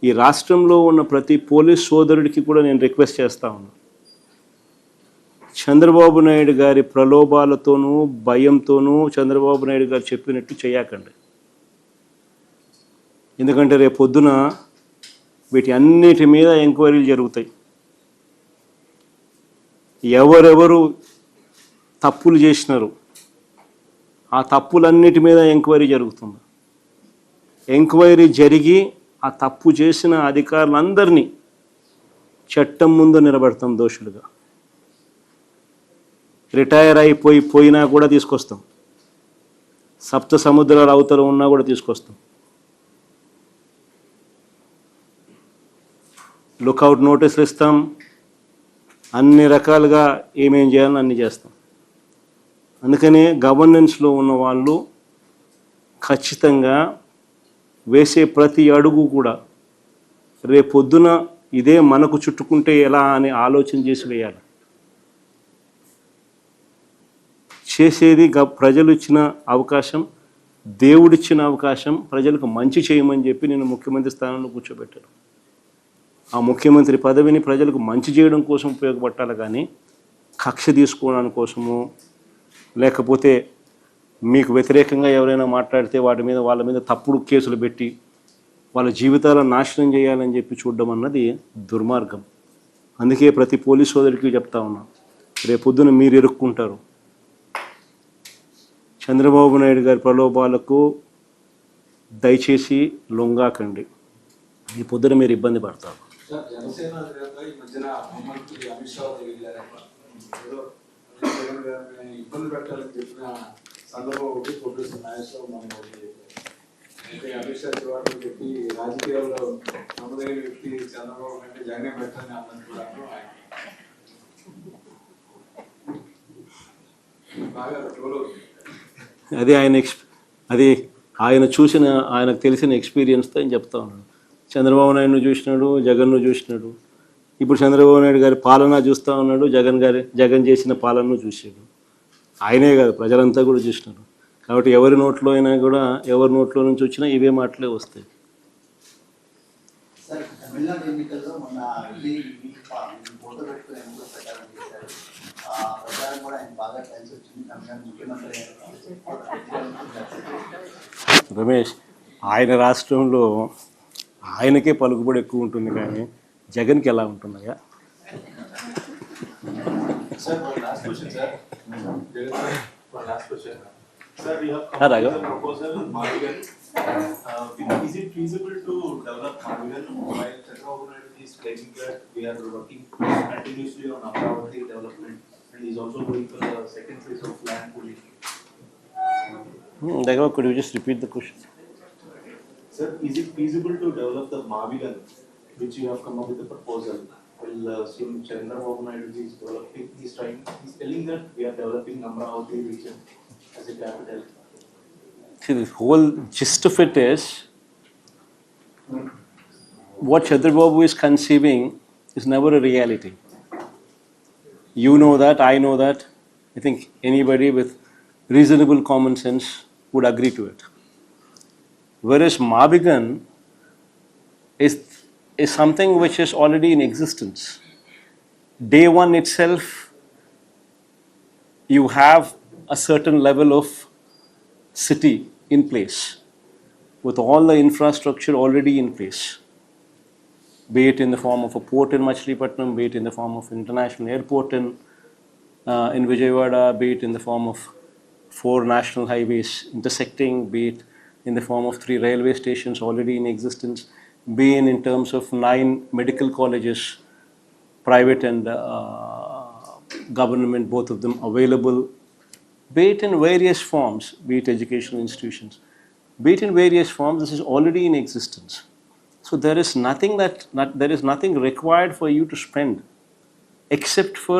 ఈ రాష్ట్రంలో ఉన్న ప్రతి పోలీస్ సోదరుడికి కూడా నేను రిక్వెస్ట్ చేస్తా ఉన్నాను. చంద్రబాబు నాయుడు గారి ప్రలోభాలతోనూ భయంతోనూ చంద్రబాబు నాయుడు గారు చెప్పినట్టు చేయకండి. ఎందుకంటే రేపు పొద్దున వీటి అన్నిటి మీద ఎంక్వైరీలు జరుగుతాయి. ఎవరెవరు తప్పులు చేసినారు ఆ తప్పులన్నిటి మీద ఎంక్వైరీ జరుగుతుంది. ఎంక్వైరీ జరిగి ఆ తప్పు చేసిన అధికారులందరినీ చట్టం ముందు నిలబెడతాం దోషులుగా. రిటైర్ పోయినా కూడా తీసుకొస్తాం. సప్త సముద్రాల అవతల ఉన్నా కూడా తీసుకొస్తాం. లుకౌట్ నోటీసులు ఇస్తాం. అన్ని రకాలుగా ఏమేం చేయాలని అన్నీ చేస్తాం. అందుకనే గవర్నెన్స్లో ఉన్న వాళ్ళు ఖచ్చితంగా వేసే ప్రతి అడుగు కూడా రేపొద్దున ఇదే మనకు చుట్టుకుంటే ఎలా అని ఆలోచన చేసి వేయాలి. చేసేది ప్రజలు ఇచ్చిన అవకాశం, దేవుడిచ్చిన అవకాశం, ప్రజలకు మంచి చేయమని చెప్పి నేను ముఖ్యమంత్రి స్థానంలో కూర్చోబెట్టాను. ఆ ముఖ్యమంత్రి పదవిని ప్రజలకు మంచి చేయడం కోసం ఉపయోగపట్టాలి, కానీ కక్ష తీసుకోవడానికి కోసము, లేకపోతే మీకు వ్యతిరేకంగా ఎవరైనా మాట్లాడితే వాళ్ళ మీద తప్పుడు కేసులు పెట్టి వాళ్ళ జీవితాలను నాశనం చేయాలని చెప్పి చూడడం అన్నది దుర్మార్గం. అందుకే ప్రతి పోలీస్ సోదరికి చెప్తా ఉన్నా, రేపొద్దున మీరు ఇరుక్కుంటారు. చంద్రబాబు నాయుడు గారి ప్రలోభాలకు దయచేసి లొంగాకండి. ఈ పొద్దున మీరు ఇబ్బంది పడతారు. ఇబ్బంది పెట్టాలని చెప్పిన సందర్భం ఒకటి ప్రొఫెసర్ నాగేశ్వరరావు అమిత్ షా వాటిని చెప్పి రాజకీయాల్లో నమ్మదైన వ్యక్తి చంద్రబాబు కంటే జగనే పెట్టాలని అన్నది కూడా బాగా అది ఆయనకు తెలిసిన ఎక్స్పీరియన్స్తో ఆయన చెప్తా ఉన్నాడు. చంద్రబాబు నాయుడును చూసినాడు, జగన్ను చూసినాడు. ఇప్పుడు చంద్రబాబు నాయుడు గారి పాలన చూస్తూ ఉన్నాడు, జగన్ చేసిన పాలనను చూసాడు. ఆయనే కాదు, ప్రజలంతా కూడా చూసినారు. కాబట్టి ఎవరి నోట్లో అయినా కూడా, ఎవరి నోట్లో నుంచి వచ్చినా ఇవే మాటలే వస్తాయి. రమేష్, ఆయన రాష్ట్రంలో ఆయనకే పలుకుబడి ఎక్కువ ఉంటుంది, కానీ జగన్కి ఎలా ఉంటుందయ్యా? Sir, we have come with a proposal Mavigan. Is it feasible to develop Mavigan while Chandrababu Naidu is claiming that we are working continuously on Amravati development and is also going for the second phase of land pooling? Could you just repeat the question? Sir, is it feasible to develop the Mavigan, which you have come up with a proposal? Well, Chandrababu Naidu is developing, he's telling that we are developing Amravati region as a capital. See, the whole gist of it is, what Chandrababu is conceiving is never a reality. You know that, I know that. I think anybody with reasonable common sense would agree to it. Whereas Mavigan is something which is already in existence. Day one itself, you have a certain level of city in place, with all the infrastructure already in place, be it in the form of a port in Machilipatnam, be it in the form of international airport in Vijayawada, be it in the form of 4 national highways intersecting, be it in the form of 3 railway stations already in existence, be in terms of 9 medical colleges, private and government, both of them available, be it in various forms, be it educational institutions, be it in various forms, this is already in existence. So there is nothing required for you to spend except for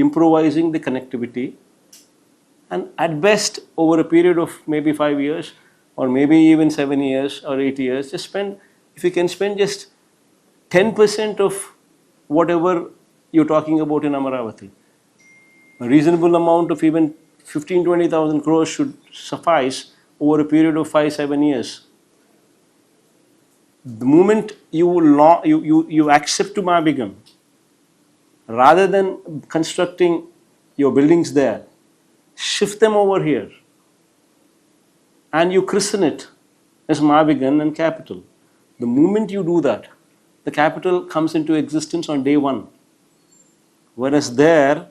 improvising the connectivity, and at best over a period of maybe 5 years or maybe even 7 years or 8 years, if you can spend just 10% of whatever you're talking about in Amaravati, a reasonable amount of even 15,000-20,000 crores should suffice over a period of 5-7 years. The moment you accept to Mabigam, rather than constructing your buildings there, shift them over here and you christen it as Mavigan and capital. The moment you do that, the capital comes into existence on day one. Whereas there,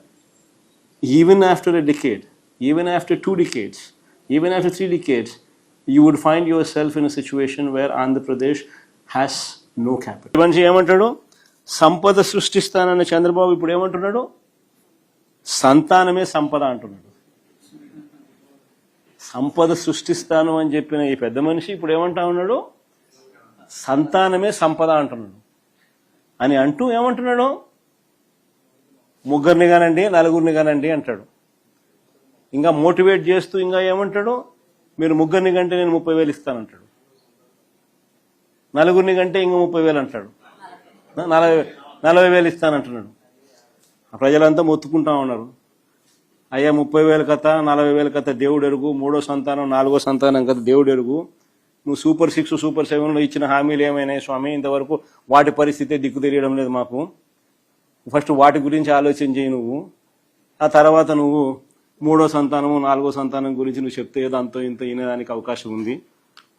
even after a decade, even after 2 decades, even after 3 decades, you would find yourself in a situation where Andhra Pradesh has no capital. మనిషి ఏమంటాడు? సంపద సృష్టిస్తానన్న చంద్రబాబు ఇప్పుడు ఏమంటున్నాడు? సంతానమే సంపద అంటున్నాడు. సంపద సృష్టిస్తాను అని చెప్పిన ఈ పెద్ద మనిషి ఇప్పుడు ఏమంటా ఉన్నాడు? సంతానమే సంపద అంటున్నాడు. అని అంటూ ఏమంటున్నాడు? ముగ్గురిని కానండి, నలుగురిని కానండి అంటాడు. ఇంకా మోటివేట్ చేస్తూ ఇంకా ఏమంటాడు? మీరు ముగ్గురిని కంటే నేను 30,000 ఇస్తానంటాడు. నలుగురిని కంటే ఇంకా 30,000 అంటాడు. 40,000 ఇస్తానంటున్నాడు. ప్రజలంతా మొత్తుకుంటా ఉన్నారు. అయ్యా 30,000 కథ, 40,000 కథ దేవుడు ఎరుగు, 3వ సంతానం 4వ సంతానం కథ దేవుడు ఎరుగు. నువ్వు సూపర్ 6, సూపర్ 7లో ఇచ్చిన హామీలు ఏమైనాయి స్వామి? ఇంతవరకు వాటి పరిస్థితి దిక్కు తెలియడం లేదు మాకు. ఫస్ట్ వాటి గురించి ఆలోచన చేయి నువ్వు. ఆ తర్వాత నువ్వు 3వ సంతానం 4వ సంతానం గురించి నువ్వు చెప్తే ఏదో అంతో ఇంత వినేదానికి అవకాశం ఉంది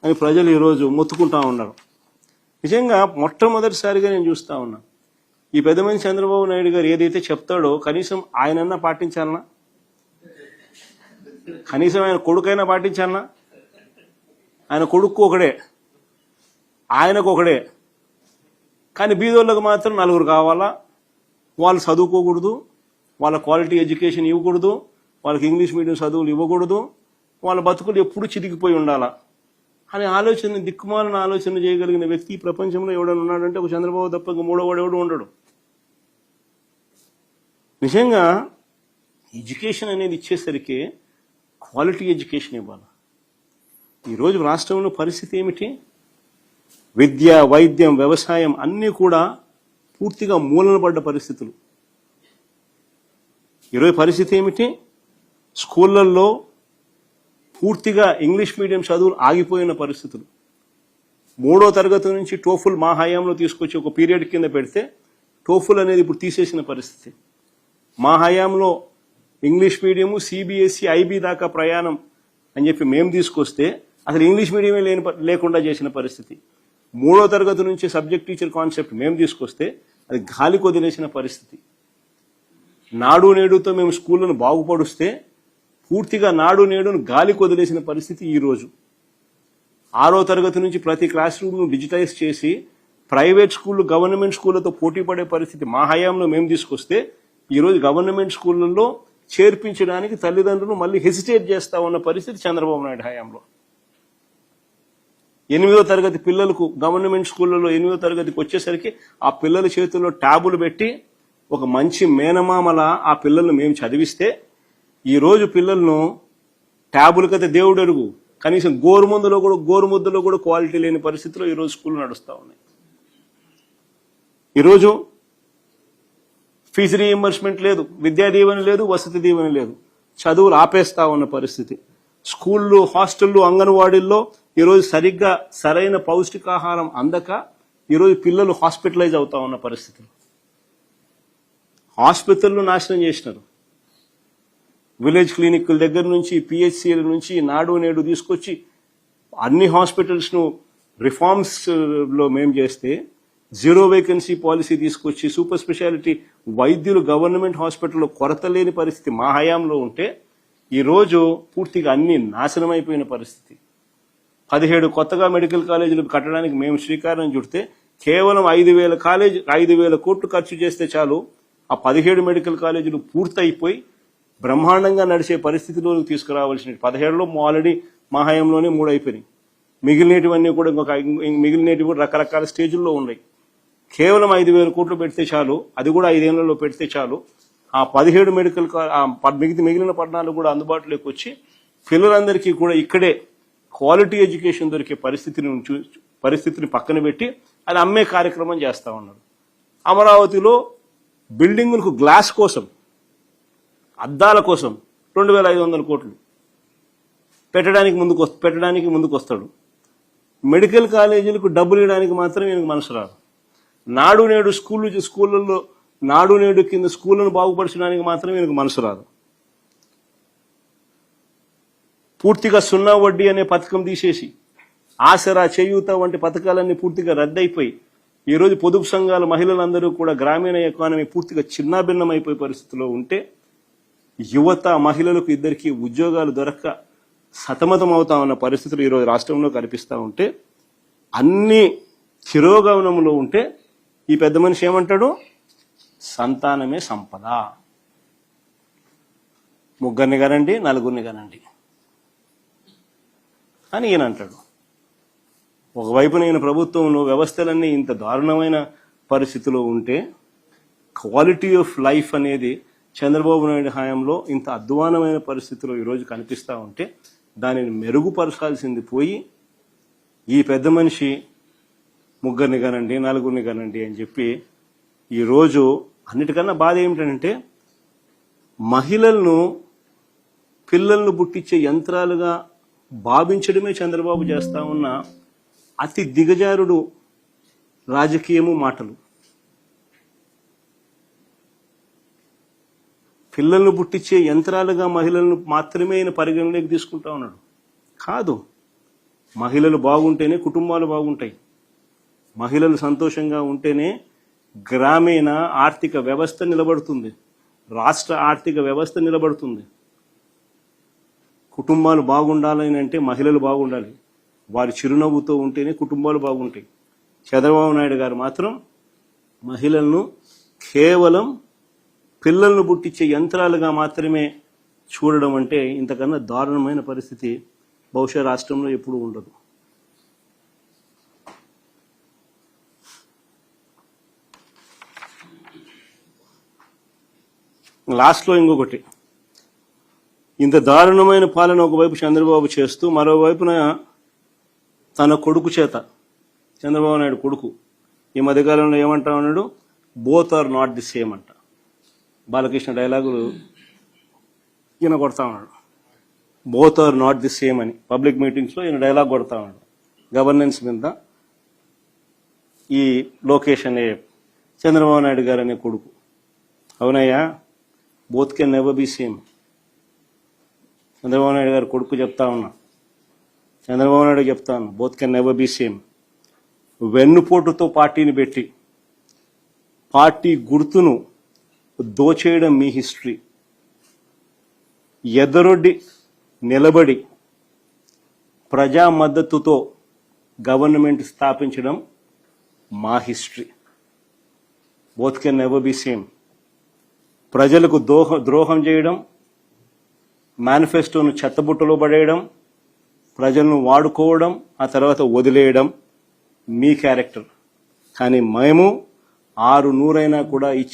అని ప్రజలు ఈరోజు మొత్తుకుంటా ఉన్నారు. నిజంగా మొట్టమొదటిసారిగా నేను చూస్తా ఉన్నా, ఈ పెద్ద మనిషి చంద్రబాబు నాయుడు గారు ఏదైతే చెప్తాడో కనీసం ఆయనన్నా పాటించాలనా? కనీసం ఆయన కొడుకైనా పాటించాలనా? ఆయన కొడుకు ఒకడే, ఆయనకు ఒకడే, కానీ బీదోళ్ళకు మాత్రం 4 కావాలా? వాళ్ళు చదువుకోకూడదు, వాళ్ళ క్వాలిటీ ఎడ్యుకేషన్ ఇవ్వకూడదు, వాళ్ళకి ఇంగ్లీష్ మీడియం చదువులు ఇవ్వకూడదు, వాళ్ళ బతుకులు ఎప్పుడు చితికిపోయి ఉండాలా అనే ఆలోచన, దిక్కుమాలిన ఆలోచన చేయగలిగిన వ్యక్తి ఈ ప్రపంచంలో ఎవడన్నా ఉన్నాడంటే ఒక చంద్రబాబు తప్ప ఇంక మూడోవాడు ఎవడు ఉండడు. నిజంగా ఎడ్యుకేషన్ అనేది ఇచ్చేసరికి క్వాలిటీ ఎడ్యుకేషన్ ఇవ్వాలి. ఈరోజు రాష్ట్రంలో పరిస్థితి ఏమిటి? విద్య, వైద్యం, వ్యవసాయం అన్నీ కూడా పూర్తిగా మూలన పడ్డ పరిస్థితులు. ఈరోజు పరిస్థితి ఏమిటి? స్కూళ్ళల్లో పూర్తిగా ఇంగ్లీష్ మీడియం చదువులు ఆగిపోయిన పరిస్థితులు. 3వ తరగతి నుంచి టోఫుల్ మా హయాంలో తీసుకొచ్చి ఒక పీరియడ్ కింద పెడితే టోఫుల్ అనేది ఇప్పుడు తీసేసిన పరిస్థితి. మా హయాంలో ఇంగ్లీష్ మీడియము, సిబిఎస్ఈ, ఐబీ దాకా ప్రయాణం అని చెప్పి మేము తీసుకొస్తే అసలు ఇంగ్లీష్ మీడియమే లేకుండా చేసిన పరిస్థితి. 3వ తరగతి నుంచి సబ్జెక్ట్ టీచర్ కాన్సెప్ట్ మేము తీసుకొస్తే అది గాలి కొదిలేసిన పరిస్థితి. నాడు నేడుతో మేము స్కూళ్ళను బాగుపరుస్తే పూర్తిగా నాడు నేడును గాలి కొదిలేసిన పరిస్థితి ఈరోజు. 6వ తరగతి నుంచి ప్రతి క్లాస్ రూమ్ను డిజిటైజ్ చేసి ప్రైవేట్ స్కూళ్ళు గవర్నమెంట్ స్కూళ్లతో పోటీ పడే పరిస్థితి మా హయాంలో మేము తీసుకొస్తే ఈరోజు గవర్నమెంట్ స్కూళ్ళల్లో చేర్పించడానికి తల్లిదండ్రులు మళ్ళీ హెసిటేట్ చేస్తా ఉన్న పరిస్థితి చంద్రబాబు నాయుడు హయాంలో. 8వ తరగతి పిల్లలకు గవర్నమెంట్ స్కూళ్ళలో 8వ తరగతికి వచ్చేసరికి ఆ పిల్లల చేతుల్లో ట్యాబులు పెట్టి ఒక మంచి మేనమామల ఆ పిల్లలను మేము చదివిస్తే ఈరోజు పిల్లలను ట్యాబులు కథ దేవుడు అడుగు, కనీసం గోరుముద్దలో కూడా క్వాలిటీ లేని పరిస్థితిలో ఈరోజు స్కూళ్ళు నడుస్తూ ఉన్నాయి. ఈరోజు ఫీజు రీఎంబర్స్మెంట్ లేదు, విద్యా దీవెన లేదు, వసతి దీవెన లేదు, చదువులు ఆపేస్తా ఉన్న పరిస్థితి. స్కూళ్ళు, హాస్టళ్ళు, అంగన్వాడీల్లో ఈరోజు సరిగ్గా సరైన పౌష్టికాహారం అందక ఈరోజు పిల్లలు హాస్పిటలైజ్ అవుతా ఉన్న పరిస్థితులు. హాస్పిటల్ను నాశనం చేసినారు. విలేజ్ క్లినిక్ల దగ్గర నుంచి, పిహెచ్సిల నుంచి నాడు నేడు తీసుకొచ్చి అన్ని హాస్పిటల్స్ను రిఫార్మ్స్లో మేము చేస్తే 0 వేకెన్సీ పాలసీ తీసుకొచ్చి సూపర్ స్పెషాలిటీ వైద్యులు గవర్నమెంట్ హాస్పిటల్లో కొరత లేని పరిస్థితి మా హయాంలో ఉంటే ఈరోజు పూర్తిగా అన్ని నాశనం అయిపోయిన పరిస్థితి. 17 కొత్తగా మెడికల్ కాలేజీలు కట్టడానికి మేము శ్రీకారం చుడితే కేవలం 5,000 కోట్లు ఖర్చు చేస్తే చాలు ఆ 17 మెడికల్ కాలేజీలు పూర్తయిపోయి బ్రహ్మాండంగా నడిచే పరిస్థితిలోకి తీసుకురావాల్సిన 17లో ఆల్రెడీ మా హయాంలోనే 3 అయిపోయినాయి. మిగిలినటివన్నీ కూడా రకరకాల స్టేజుల్లో ఉన్నాయి. కేవలం 5,000 కోట్లు పెడితే చాలు, అది కూడా 5 ఏళ్లలో పెడితే చాలు, ఆ 17 మిగిలిన 14 కూడా అందుబాటులోకి వచ్చి పిల్లలందరికీ కూడా ఇక్కడే క్వాలిటీ ఎడ్యుకేషన్ దొరికే పరిస్థితిని పక్కన పెట్టి అది అమ్మే కార్యక్రమం చేస్తా ఉన్నారు. అమరావతిలో బిల్డింగులకు గ్లాస్ కోసం, అద్దాల కోసం 2,500 కోట్లు పెట్టడానికి ముందుకు వస్తాడు. మెడికల్ కాలేజీలకు డబ్బులు ఇవ్వడానికి మాత్రం ఈయనకు మనసు రాదు. నాడు నేడు స్కూళ్ళల్లో నాడు నేడు కింద స్కూళ్ళను బాగుపరచడానికి మాత్రం ఈయనకు మనసు రాదు. పూర్తిగా సున్నా వడ్డీ అనే పథకం తీసేసి ఆసరా, చేయూత వంటి పథకాలన్నీ పూర్తిగా రద్దయిపోయి ఈరోజు పొదుపు సంఘాల మహిళలందరూ కూడా గ్రామీణ ఎకానమీ పూర్తిగా చిన్నాభిన్నమైపోయే పరిస్థితిలో ఉంటే యువత మహిళలకు ఇద్దరికి ఉద్యోగాలు దొరక్క సతమతం అవుతా ఉన్న పరిస్థితులు ఈరోజు రాష్ట్రంలో కనిపిస్తూ ఉంటే, అన్ని తిరోగమనంలో ఉంటే ఈ పెద్ద మనిషి ఏమంటాడు? సంతానమే సంపద, ముగ్గురిని కనండి, నలుగురిని కనండి అని ఈయన అంటాడు. ఒకవైపున ఈయన ప్రభుత్వంలో వ్యవస్థలన్నీ ఇంత దారుణమైన పరిస్థితిలో ఉంటే, క్వాలిటీ ఆఫ్ లైఫ్ అనేది చంద్రబాబు నాయుడు హయాంలో ఇంత అధ్వానమైన పరిస్థితిలో ఈరోజు కనిపిస్తూ ఉంటే దానిని మెరుగుపరచాల్సింది పోయి ఈ పెద్ద మనిషి ముగ్గురిని కనండి, నలుగురిని కనండి అని చెప్పి ఈరోజు అన్నిటికన్నా బాధ ఏమిటంటే మహిళలను పిల్లలను పుట్టించే యంత్రాలుగా భావించడమే చంద్రబాబు చేస్తా ఉన్న అతి దిగజారుడు రాజకీయము మాటలు. పిల్లలను పుట్టించే యంత్రాలుగా మహిళలను మాత్రమే ఆయన పరిగణలోకి తీసుకుంటా ఉన్నాడు. కాదు, మహిళలు బాగుంటేనే కుటుంబాలు బాగుంటాయి. మహిళలు సంతోషంగా ఉంటేనే గ్రామీణ ఆర్థిక వ్యవస్థ నిలబడుతుంది, రాష్ట్ర ఆర్థిక వ్యవస్థ నిలబడుతుంది. కుటుంబాలు బాగుండాలని అంటే మహిళలు బాగుండాలి, వారి చిరునవ్వుతో ఉంటేనే కుటుంబాలు బాగుంటాయి. చంద్రబాబు నాయుడు గారు మాత్రం మహిళలను కేవలం పిల్లలను పుట్టించే యంత్రాలుగా మాత్రమే చూడడం అంటే ఇంతకన్నా దారుణమైన పరిస్థితి బహుశా రాష్ట్రంలో ఎప్పుడూ ఉండదు. లాస్ట్లో ఇంకొకటి, ఇంత దారుణమైన పాలన ఒకవైపు చంద్రబాబు చేస్తూ మరోవైపున తన కొడుకు చేత, చంద్రబాబు నాయుడు కొడుకు ఈ మధ్యకాలంలో ఏమంటా ఉన్నాడు? Both are not the same అంట. బాలకృష్ణ డైలాగులు ఈయన కొడతా ఉన్నాడు, both are not the same అని. పబ్లిక్ మీటింగ్స్లో ఈయన డైలాగ్ కొడతా ఉన్నాడు గవర్నెన్స్ మీద. ఈ లోకేష్ అనే చంద్రబాబు నాయుడు గారు అనే కొడుకు, అవునయ్యా, both can never be same. Chandrababu Naidu garu కొడుకు చెప్తా ఉన్నా, చంద్రబాబు నాయుడు చెప్తా ఉన్నా, both can never be same. వెన్నుపోటుతో పార్టీని పెట్టి పార్టీ గుర్తును దోచేయడం మీ హిస్టరీ. ఎదరొడ్డి నిలబడి ప్రజా మద్దతుతో గవర్నమెంట్ స్థాపించడం మా history. Both can never be same. ప్రజలకు ద్రోహం చేయడం, మేనిఫెస్టోను చెత్తబుట్టలో పడేయడం, ప్రజలను వాడుకోవడం, ఆ తర్వాత వదిలేయడం మీ క్యారెక్టర్. కానీ మేము 600 కూడా ఇచ్చి